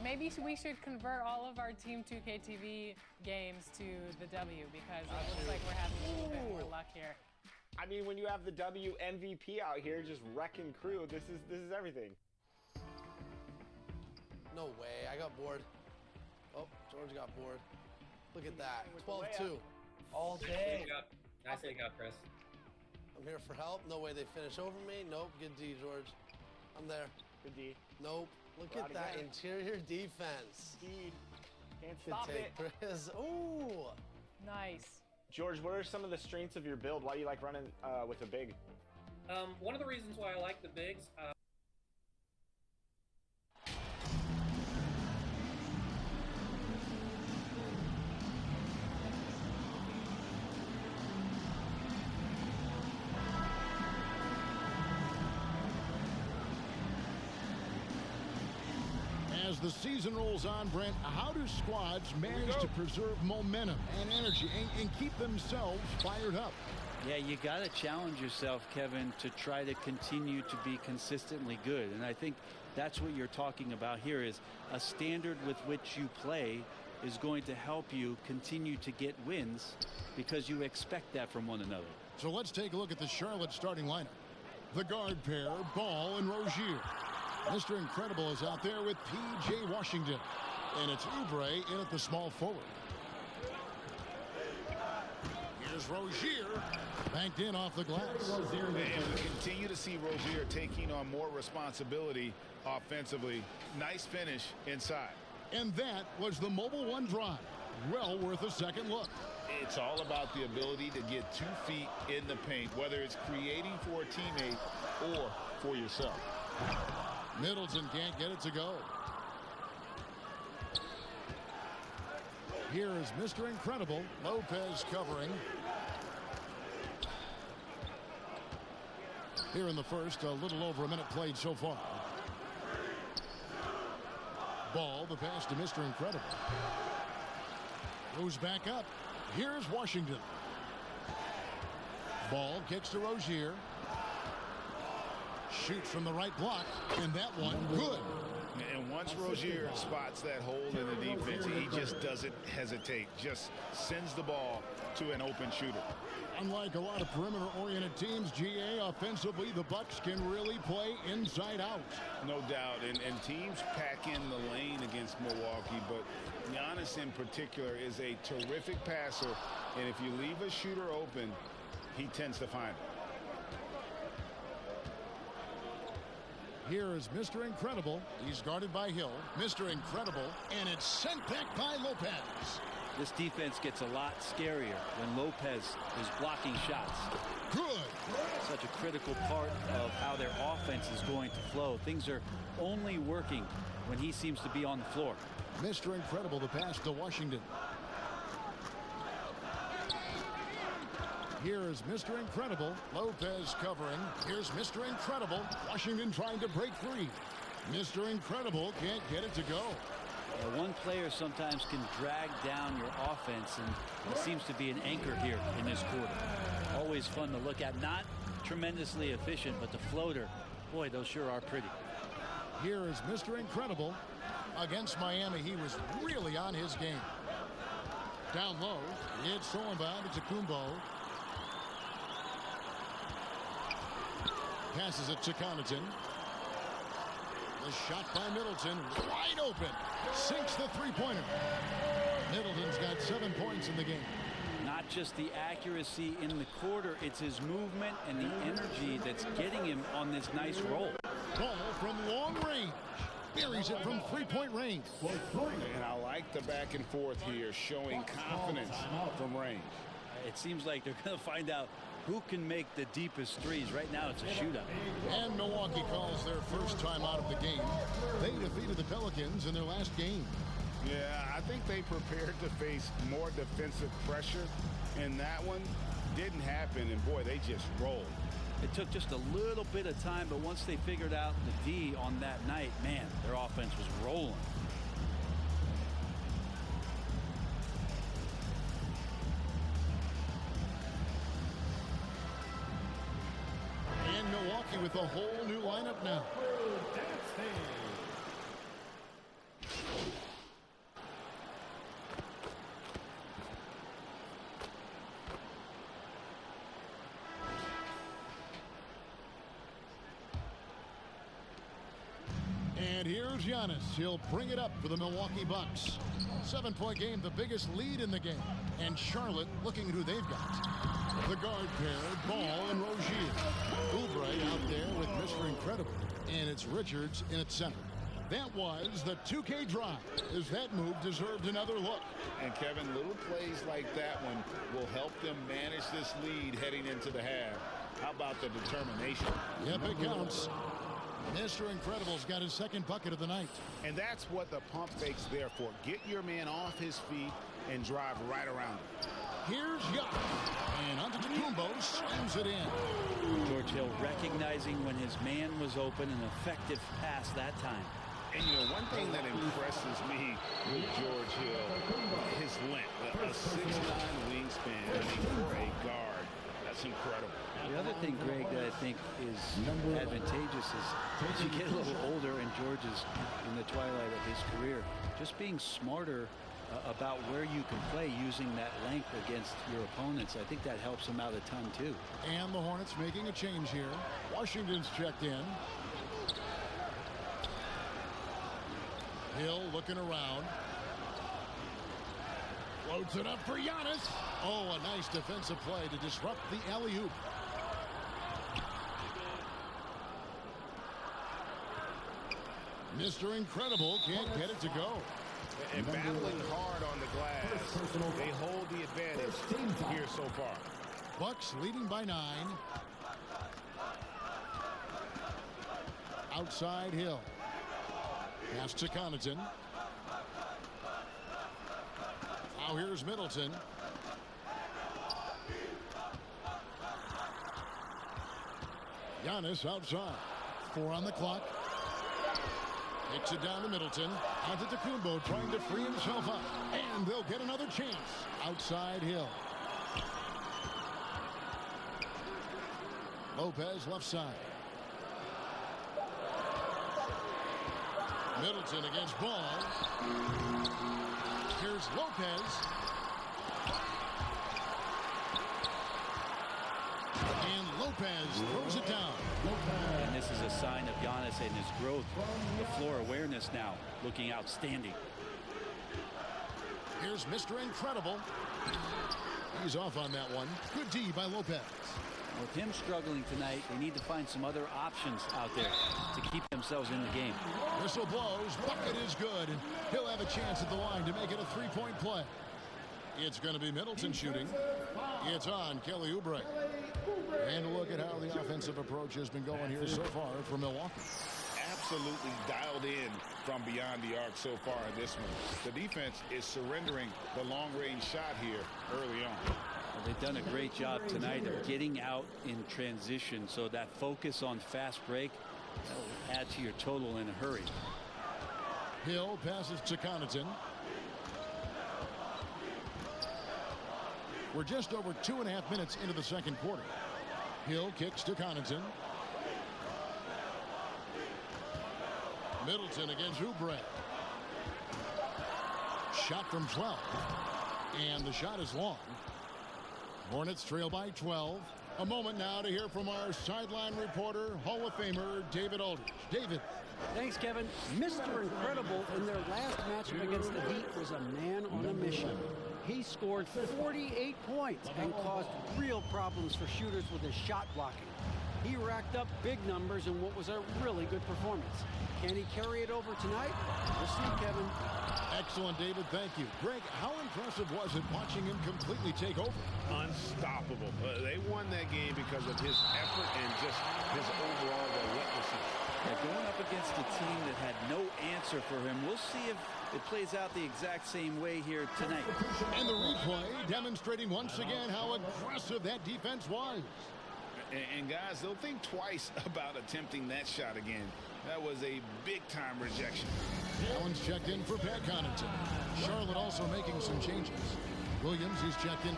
Maybe we should convert all of our Team 2K TV games to the W because it looks like we're having a little bit more luck here. I mean, when you have the W MVP out here just wrecking crew, this is everything. No way, I got bored. Oh, George got bored. Look at that, 12-2. All day. Nice take-out, Chris. I'm here for help. No way they finish over me. Nope, good D, George. I'm there. Good D. Nope. Look at that interior defense. Speed. Can't Good stop take, it. Chris. Ooh. Nice. George, what are some of the strengths of your build? Why do you like running with a big? One of the reasons why I like the bigs, As the season rolls on, Brent, how do squads manage to preserve momentum and energy and keep themselves fired up? Yeah, you got to challenge yourself, Kevin, to try to continue to be consistently good. And I think that's what you're talking about here is a standard with which you play is going to help you continue to get wins because you expect that from one another. So let's take a look at the Charlotte starting lineup. The guard pair, Ball and Rozier. Mr. Incredible is out there with P.J. Washington. And it's Oubre in at the small forward. Here's Rozier. Banked in off the glass. And we continue to see Rozier taking on more responsibility offensively. Nice finish inside. And that was the Mobile One drive. Well worth a second look. It's all about the ability to get 2 feet in the paint, whether it's creating for a teammate or for yourself. Middleton can't get it to go. Here is Mr. Incredible. Lopez covering. Here in the first, a little over a minute played so far. Ball, the pass to Mr. Incredible. Goes back up. Here's Washington. Ball kicks to Rozier. Shoots from the right block, and that one good. And once Rozier spots that hole in the defense, he just doesn't hesitate. Just sends the ball to an open shooter. Unlike a lot of perimeter-oriented teams, GA, offensively, the Bucks can really play inside out. No doubt, and teams pack in the lane against Milwaukee, but Giannis in particular is a terrific passer, and if you leave a shooter open, he tends to find it. Here is Mr. Incredible. He's guarded by Hill. Mr. Incredible, and it's sent back by Lopez. This defense gets a lot scarier when Lopez is blocking shots. Good. Such a critical part of how their offense is going to flow. Things are only working when he seems to be on the floor. Mr. Incredible, the pass to Washington. Here is Mr. Incredible. Lopez covering. Here's Mr. Incredible. Washington trying to break free. Mr. Incredible can't get it to go. One player sometimes can drag down your offense, and it seems to be an anchor here in this quarter. Always fun to look at. Not tremendously efficient, but the floater, boy, those sure are pretty. Here is Mr. Incredible. Against Miami, he was really on his game. Down low, it's Solomon to Kumbo. Passes it to Connaughton. The shot by Middleton, wide open. Sinks the three-pointer. Middleton's got 7 points in the game. Not just the accuracy in the quarter, it's his movement and the energy that's getting him on this nice roll. Ball from long range. Buries it from three-point range. And I like the back and forth here, showing confidence from range. It seems like they're going to find out who can make the deepest threes. Right now, it's a shootout. And Milwaukee calls their first time out of the game. They defeated the Pelicans in their last game. Yeah, I think they prepared to face more defensive pressure, and that one didn't happen, and boy, they just rolled. It took just a little bit of time, but once they figured out the D on that night, man, their offense was rolling. with a whole new lineup now. And here's Giannis. He'll bring it up for the Milwaukee Bucks. 7-point game, the biggest lead in the game. And Charlotte looking at who they've got. The guard pair, Ball and Rozier. Oubre out there with Mr. Incredible. And it's Richards in its center. That was the 2K drive. As that move deserved another look. And Kevin, little plays like that one will help them manage this lead heading into the half. How about the determination? Yep, it counts. Mr. Incredible's got his second bucket of the night. And that's what the pump fake's there for. Get your man off his feet and drive right around him. Here's Giannis. And Antetokounmpo slams it in. George Hill recognizing when his man was open, an effective pass that time. And, you know, one thing that impresses me with George Hill, his length, a 6'9" wingspan, I mean, for a guard. That's incredible. The other thing, Greg, that I think is advantageous is as you get a little older, and George is in the twilight of his career, just being smarter about where you can play using that length against your opponents. I think that helps him out a ton, too. And the Hornets making a change here. Washington's checked in. Hill looking around. Floats it up for Giannis. Oh, a nice defensive play to disrupt the alley-oop. Mr. Incredible can't get it to go. And battling hard on the glass. They hold the advantage here so far. Bucks leading by 9. Outside Hill. Pass to Connaughton. Now here's Middleton. Giannis outside. 4 on the clock. Takes it down to Middleton. Antetokounmpo trying to free himself up. And they'll get another chance. Outside Hill. Lopez left side. Middleton against Ball. Here's Lopez. And Lopez throws it down. And this is a sign of Giannis and his growth. The floor awareness now looking outstanding. Here's Mr. Incredible. He's off on that one. Good D by Lopez. With him struggling tonight, they need to find some other options out there to keep themselves in the game. Whistle blows. Bucket is good. And he'll have a chance at the line to make it a 3-point play. It's going to be Middleton shooting. It's on Kelly Oubre. And look at how the offensive approach has been going here so far for Milwaukee. Absolutely dialed in from beyond the arc so far in this one. The defense is surrendering the long-range shot here early on. Well, they've done a great job tonight of getting out in transition, so that focus on fast break will add to your total in a hurry. Hill passes to Connaughton. We're just over 2.5 minutes into the second quarter. Hill kicks to Connaughton. Middleton against Oubre. Shot from 12. And the shot is long. Hornets trail by 12. A moment now to hear from our sideline reporter, Hall of Famer David Aldridge. David. Thanks, Kevin. Mr. Incredible in their last matchup against the Heat was a man on a mission. He scored 48 points and caused real problems for shooters with his shot blocking. He racked up big numbers in what was a really good performance. Can he carry it over tonight? We'll see, Kevin. Excellent, David. Thank you. Greg, how impressive was it watching him completely take over? Unstoppable. They won that game because of his effort and just his overall relentlessness. Yeah, going up against a team that had no answer for him. We'll see if it plays out the exact same way here tonight. And the replay demonstrating once again how aggressive that defense was. And guys, they'll think twice about attempting that shot again. That was a big-time rejection. Allen's checked in for Pat Connaughton. Charlotte also making some changes. Williams, he's checked in.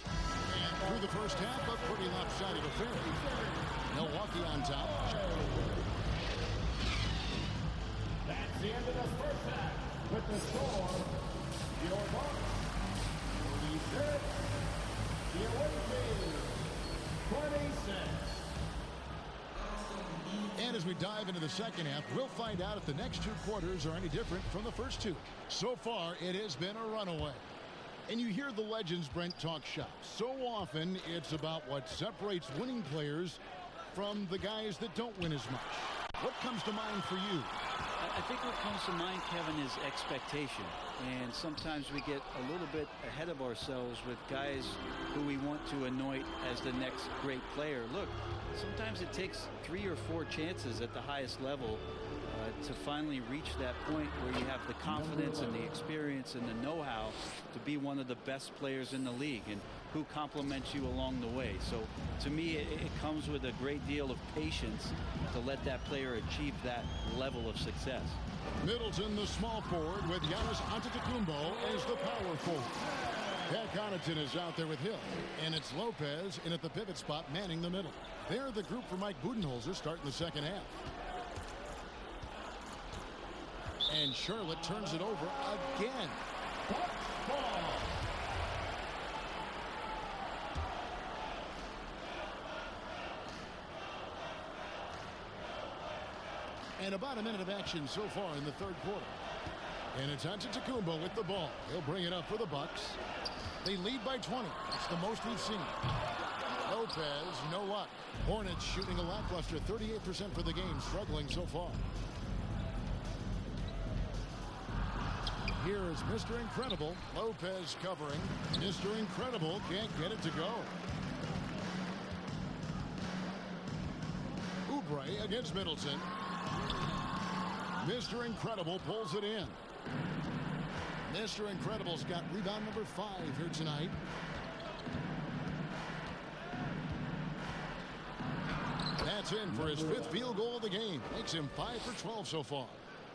And through the first half, a pretty lopsided affair. Milwaukee on top. That's the end of the first half. With the score, your Bucks 46, the away team 26. And as we dive into the second half, we'll find out if the next 2 quarters are any different from the first 2. So far, it has been a runaway. And you hear the legends, Brent, talk shop. So often, it's about what separates winning players from the guys that don't win as much. What comes to mind for you? I think what comes to mind, Kevin, is expectation. And sometimes we get a little bit ahead of ourselves with guys who we want to anoint as the next great player. Look, sometimes it takes 3 or 4 chances at the highest level to finally reach that point where you have the confidence and the experience and the know-how to be one of the best players in the league, and who compliments you along the way. So to me, it comes with a great deal of patience to let that player achieve that level of success. Middleton, the small forward, with Giannis Antetokounmpo as the power forward. Pat Connaughton is out there with Hill, and it's Lopez in at the pivot spot manning the middle. They're the group for Mike Budenholzer starting the second half. And Charlotte turns it over again. And about a minute of action so far in the third quarter. And it's Antetokounmpo with the ball. He'll bring it up for the Bucks. They lead by 20. It's the most we've seen. Lopez, no luck. Hornets shooting a lackluster 38% for the game, struggling so far. Here is Mr. Incredible. Lopez covering. Mr. Incredible can't get it to go. Oubre against Middleton. Mr. Incredible pulls it in. Mr. Incredible's got rebound number 5 here tonight. That's in for his 5th field goal of the game. Makes him 5 for 12 so far.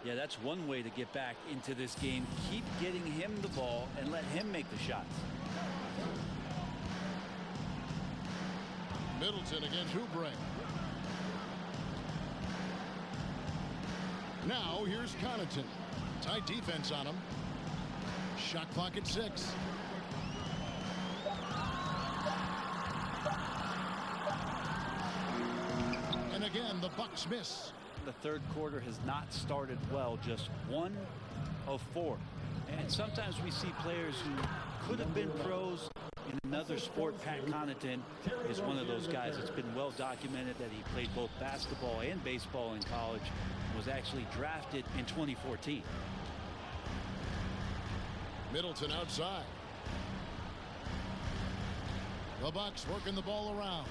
Yeah, that's one way to get back into this game. Keep getting him the ball and let him make the shots. Middleton against Oubre. Now here's Connaughton. Tight defense on him. Shot clock at 6. And again, the Bucks miss. The third quarter has not started well, just 1 of 4. And sometimes we see players who could have been pros in another sport. Pat Connaughton is one of those guys. It's been well documented that he played both basketball and baseball in college. Was actually drafted in 2014. Middleton outside. The Bucks working the ball around.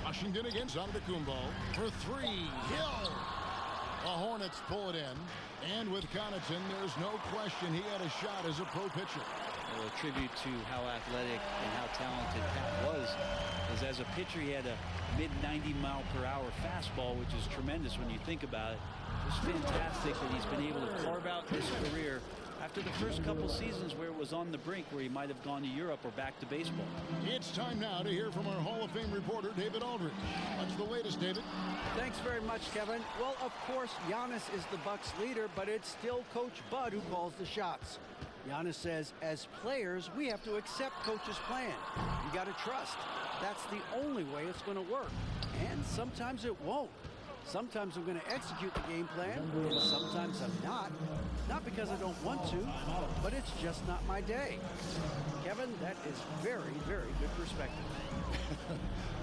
Washington against Antetokounmpo for 3. Hill. The Hornets pull it in. And with Connaughton, there's no question he had a shot as a pro pitcher. Well, a tribute to how athletic and how talented Pat was. Is as a pitcher, he had a mid-90-mile-per-hour fastball, which is tremendous when you think about it. It's fantastic that he's been able to carve out his career after the first couple seasons where it was on the brink, where he might have gone to Europe or back to baseball. It's time now to hear from our Hall of Fame reporter, David Aldridge. What's the latest, David? Thanks very much, Kevin. Well, of course, Giannis is the Bucks leader, but it's still Coach Bud who calls the shots. Giannis says, as players, we have to accept Coach's plan. You got to trust. That's the only way it's going to work. And sometimes it won't. Sometimes I'm going to execute the game plan, and sometimes I'm not. Not because I don't want to, but it's just not my day. Kevin, that is very, very good perspective.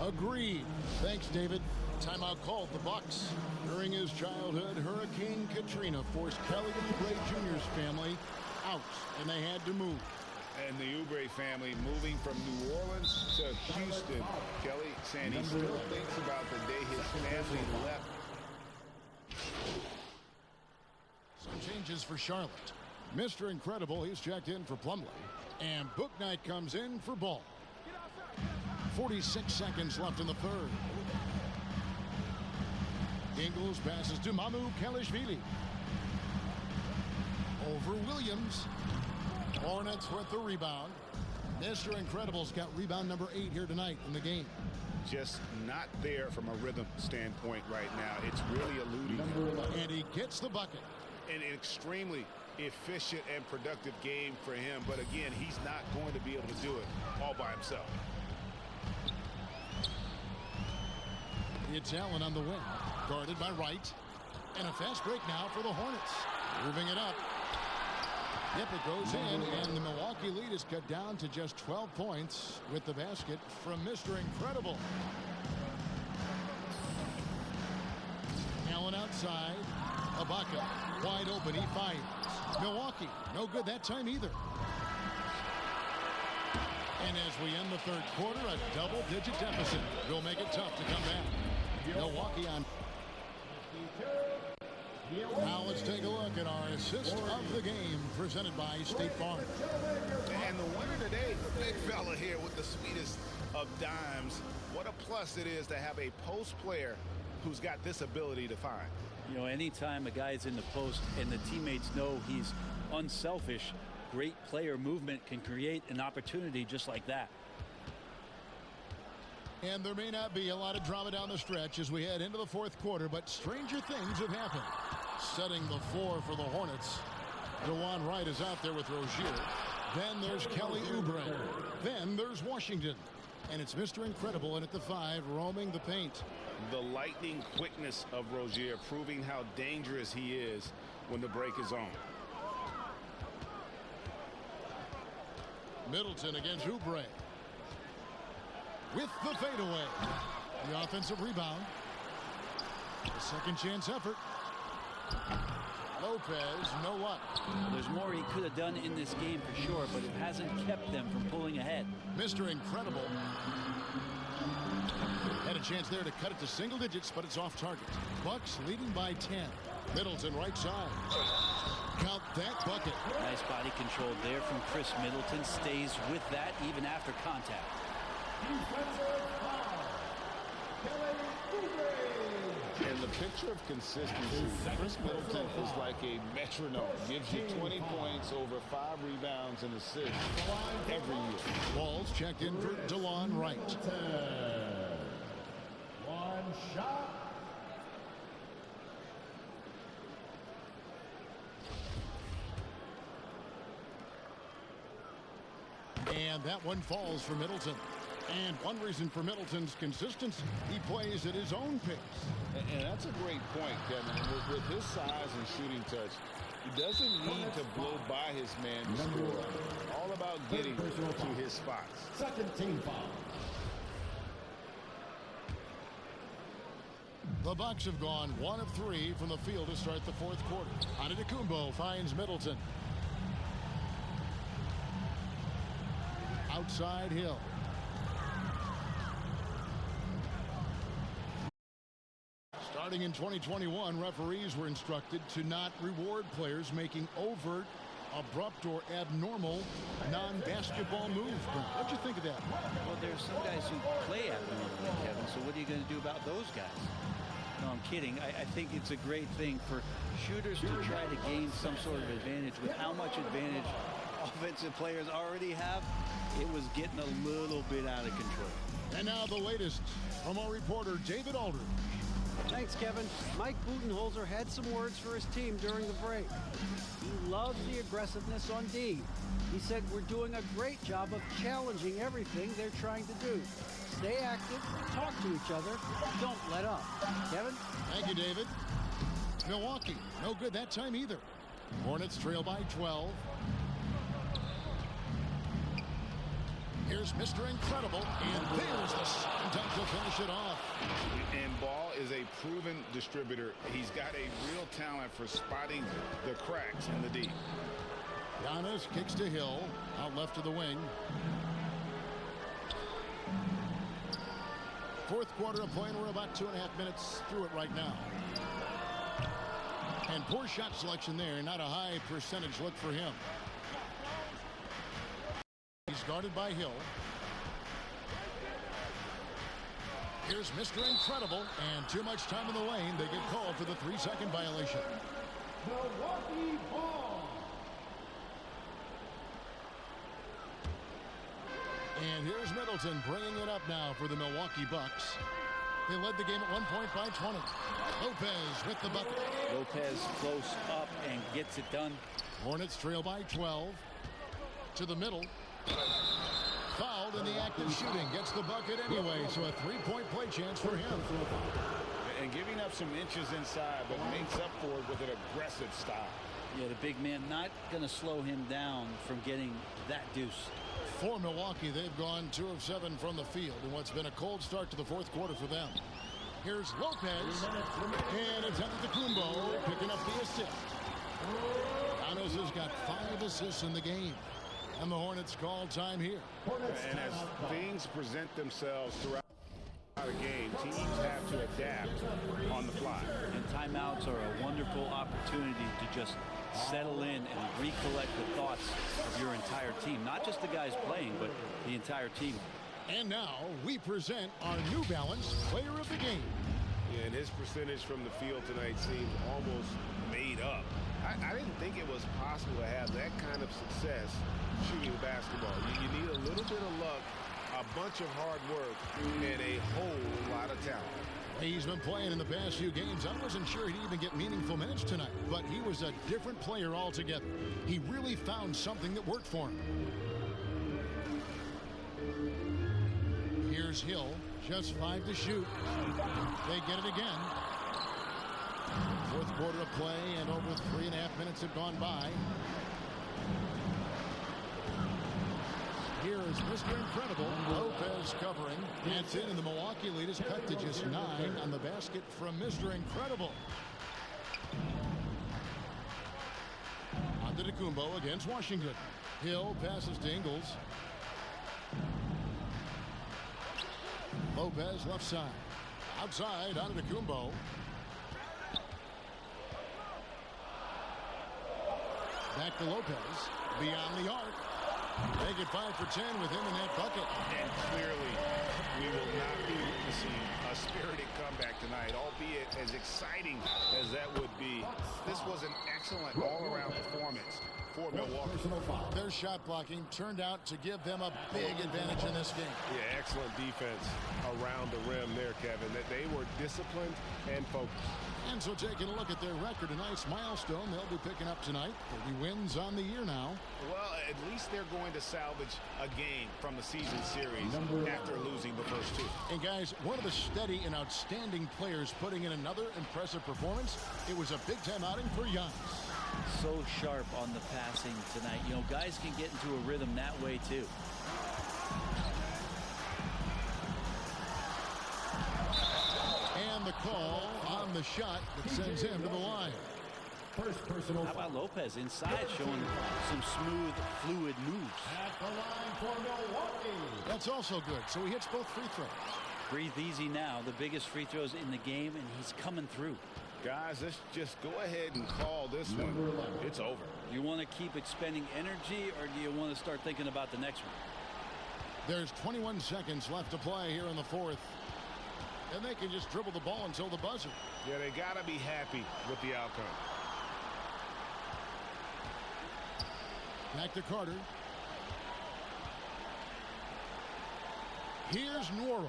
Agreed. Thanks, David. Timeout called the Bucks. During his childhood, Hurricane Katrina forced Kelly Oubre Jr.'s family out, and they had to move. And the Oubre family moving from New Orleans to Houston. Kelly saying he still thinks about the day his family left. Some changes for Charlotte. Mr. Incredible, he's checked in for Plumlee. And Bouknight comes in for Ball. 46 seconds left in the third. Ingles passes to Mamu Kelishvili. Over Williams. Hornets with the rebound. Mr. Incredible's got rebound number 8 here tonight in the game. Just not there from a rhythm standpoint right now. It's really eluding him. And he gets the bucket. An extremely efficient and productive game for him. But again, he's not going to be able to do it all by himself. It's Allen on the wing. Guarded by Wright. And a fast break now for the Hornets. Moving it up. Yep, it goes in, and the Milwaukee lead is cut down to just 12 points with the basket from Mr. Incredible. Allen outside. Ibaka wide open. He fires. Milwaukee, no good that time either. And as we end the third quarter, a double-digit deficit will make it tough to come back. Milwaukee on. Now let's take a look at our assist of the game presented by State Farm. And the winner today, the big fella here with the sweetest of dimes. What a plus it is to have a post player who's got this ability to find. You know, anytime a guy's in the post and the teammates know he's unselfish, great player movement can create an opportunity just like that. And there may not be a lot of drama down the stretch as we head into the fourth quarter, but stranger things have happened. Setting the floor for the Hornets. DeJuan Wright is out there with Rozier. Then there's Kelly Oubre. Then there's Washington. And it's Mr. Incredible in at the 5, roaming the paint. The lightning quickness of Rozier proving how dangerous he is when the break is on. Middleton against Oubre. With the fadeaway. The offensive rebound. A second chance effort. Lopez, no luck. There's more he could have done in this game for sure, but it hasn't kept them from pulling ahead. Mr. Incredible had a chance there to cut it to single digits, but it's off target. Bucks leading by 10. Middleton right side. Count that bucket. Nice body control there from Chris Middleton. Stays with that even after contact. And the picture of consistency, Chris Middleton is like a metronome. Gives you 20 points, over 5 rebounds and assists every year. Balls checked in for DeJuan Wright. One shot. And that one falls for Middleton. And one reason for Middleton's consistency, he plays at his own pace. And that's a great point, Kevin. With his size and shooting touch, he doesn't need to blow by his man to score. All about getting to his spots. Second team foul. The Bucks have gone 1 of 3 from the field to start the fourth quarter. Antetokounmpo finds Middleton. Outside Hill. Starting in 2021, referees were instructed to not reward players making overt, abrupt, or abnormal non-basketball moves. What'd you think of that? Well, there's some guys who play abnormally, Kevin, so what are you going to do about those guys? No, I'm kidding. I think it's a great thing for shooters to try to gain some sort of advantage. With how much advantage offensive players already have, it was getting a little bit out of control. And now the latest from our reporter, David Aldridge. Thanks, Kevin. Mike Budenholzer had some words for his team during the break. He loves the aggressiveness on D. He said we're doing a great job of challenging everything they're trying to do. Stay active, talk to each other, don't let up. Kevin? Thank you, David. Milwaukee, no good that time either. Hornets trail by 12. Here's Mr. Incredible, and there's the second time to finish it off. And Ball is a proven distributor. He's got a real talent for spotting the cracks in the D. Giannis kicks to Hill, out left to the wing. Fourth quarter of play, and we're about 2.5 minutes through it right now. And poor shot selection there, not a high percentage look for him. He's guarded by Hill. Here's Mr. Incredible, and too much time in the lane. They get called for the 3-second violation. Milwaukee ball. And here's Middleton bringing it up now for the Milwaukee Bucks. They led the game at one point by 20. Lopez with the bucket. Lopez close up and gets it done. Hornets trail by 12. To the middle. Fouled in the act of shooting. Gets the bucket anyway, so a three-point play chance for him. And giving up some inches inside, but makes up for it with an aggressive style. Yeah, the big man not going to slow him down from getting that deuce. For Milwaukee, they've gone 2 of 7 from the field in what's been a cold start to the fourth quarter for them. Here's Lopez, and it's Antetokounmpo picking up the assist. Giannis has got 5 assists in the game, and the Hornets call time here. And as things present themselves throughout the game, teams have to adapt on the fly. And timeouts are a wonderful opportunity to just settle in and recollect the thoughts of your entire team. Not just the guys playing, but the entire team. And now we present our New Balance Player of the Game. Yeah, and his percentage from the field tonight seems almost made up. I didn't think it was possible to have that kind of success shooting the basketball. You need a little bit of luck, a bunch of hard work, and a whole lot of talent. He's been playing in the past few games. I wasn't sure he'd even get meaningful minutes tonight, but he was a different player altogether. He really found something that worked for him. Here's Hill, just 5 to shoot. They get it again. Fourth quarter of play, and over 3.5 minutes have gone by. Here is Mr. Incredible, Lopez covering. That's in, and the Milwaukee lead is cut to just 9 on the basket from Mr. Incredible. Antetokounmpo against Washington. Hill passes to Ingles. Lopez left side. Outside, Antetokounmpo. Back to Lopez. Beyond the arc. They get 5 for 10 with him in that bucket. And clearly, we will not be witnessing a spirited comeback tonight, albeit as exciting as that would be. This was an excellent all-around performance for Milwaukee. Their shot blocking turned out to give them a big advantage in this game. Yeah, excellent defense around the rim there, Kevin. That they were disciplined and focused. And so taking a look at their record, a nice milestone they'll be picking up tonight. 30 wins on the year now. Well, at least they're going to salvage a game from the season series after losing the first 2. And guys, one of the steady and outstanding players putting in another impressive performance. It was a big-time outing for Giannis. So sharp on the passing tonight. You know, guys can get into a rhythm that way too. And the call on the shot that sends him to the line. First personal. How about Lopez inside showing some smooth, fluid moves? At the line for Milwaukee. That's also good. So he hits both free throws. Breathe easy now. The biggest free throws in the game, and he's coming through. Guys, let's just go ahead and call this one. It's over. Do you want to keep expending energy, or do you want to start thinking about the next one? There's 21 seconds left to play here in the fourth. And they can just dribble the ball until the buzzer. Yeah, they got to be happy with the outcome. Back to Carter. Here's Nwora.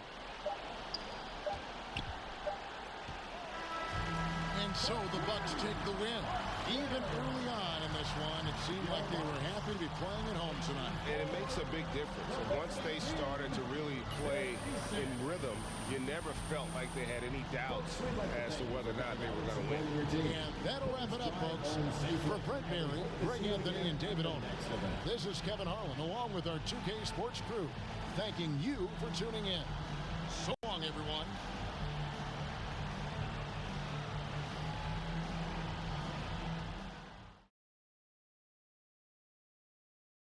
And so the Bucks take the win. Even early on in this one, it seemed like they were happy to be playing at home tonight. And it makes a big difference. And once they started to really play in rhythm, you never felt like they had any doubts as to whether or not they were going to win. And that'll wrap it up, folks. For Brent Barry, Greg Anthony, and David Owen, this is Kevin Harlan, along with our 2K Sports crew, thanking you for tuning in. So long, everyone.